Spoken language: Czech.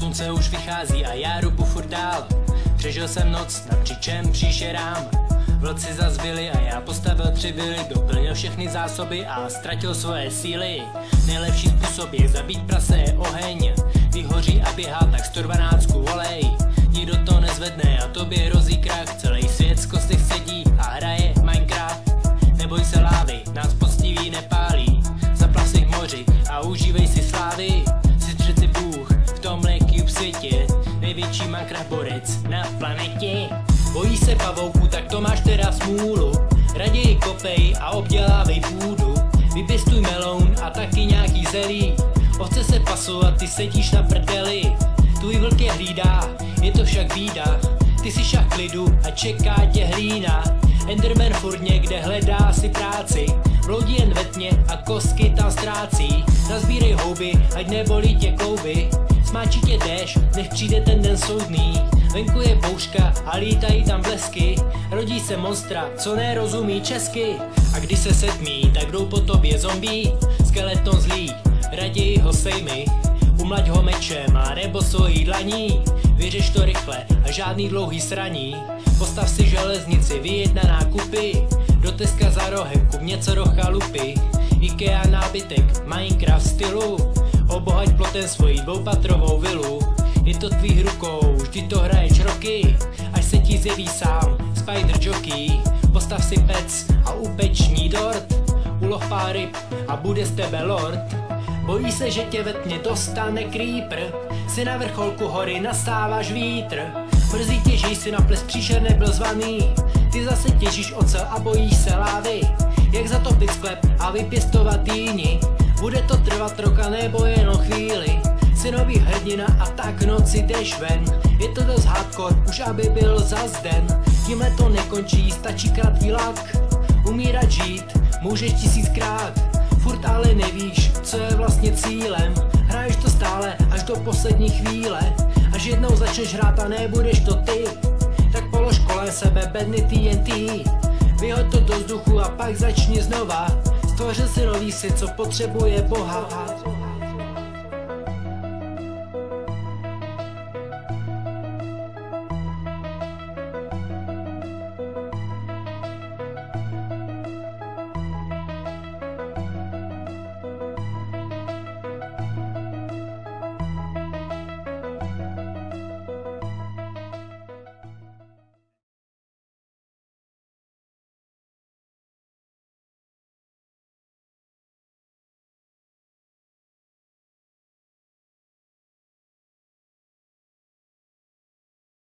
Slunce už vychází a já rubu furt dál. Přežil jsem noc nad křičem příšerám. Vlci zazbyli a já postavil 3 vily, doplnil všechny zásoby a ztratil svoje síly. Nejlepší způsob, jak zabít prase, je oheň. Vyhoří a běhá tak 112 olej. Nikdo to nezvedne a tobě hrozí krach. Celý svět z kostech sedí a hraje Minecraft. Neboj se lávy, nás poctiví nepálí. Zaplav si v moři a užívej si slávy. Jsi přeci Bůh v tomhle cube světě, největší Minecraft borec na planetě. Bojí se pavouků, tak to máš teda smůlu. Raději kopej a obdělávej půdu. Vypěstuj meloun a taky nějaký zelí. Ovce se pasou a ty sedíš na prdeli. Tvůj vlk je hlídá, je to však bída. Ty si šach klidu a čeká tě hlína. Enderman furt někde hledá si práci. Bloudí jen ve tmě a kostky tam ztrácí. Nazbírej houby, ať nebolí tě klouby. Smáčí tě déšť, než přijde ten den soudný. Venku je bouřka a lítají tam blesky. Rodí se monstra, co nerozumí česky. A když se setmí, tak jdou po tobě zombí. Skeleton zlý, raději ho sejmi. Umlaď ho mečem a nebo svojí dlaní. Vyřeš to rychle a žádný dlouhý sraní. Postav si železnici, vyjed na nákupy. Do Teska za rohem, kup něco do chalupy. Ikea nábytek, Minecraft stylu. Obohať plotem svojí dvoupatrovou vilu. Je to tvých rukou, vždy to hraješ roky. Až se ti zjeví sám Spider Jockey. Postav si pec a upeční dort. Uloh pár ryb a bude z tebe lord. Bojí se, že tě ve tmě dostane creeper. Si na vrcholku hory, nastáváš vítr. Mrzí tě, že jsi na ples příšer nebyl zvaný. Ty zase těžíš ocel a bojíš se lávy. Jak zatopit sklep a vypěstovat jíni. Bude to trvat roka nebo jenom chvíli. Jsi nový hrdina a tak noci jdeš ven. Je to dost hardcore, už aby byl zas den. Tímhle to nekončí, stačí krátký lak. Umírat žít, můžeš 1000krát. Furt ale nevíš, co je vlastně cílem. Hraješ to stále až do poslední chvíle. Až jednou začneš hrát a nebudeš to ty, tak polož kolem sebe bedny TNT. Vyhoď to do vzduchu a pak začni znova. Stvořil si nový svět, co potřebuje Boha.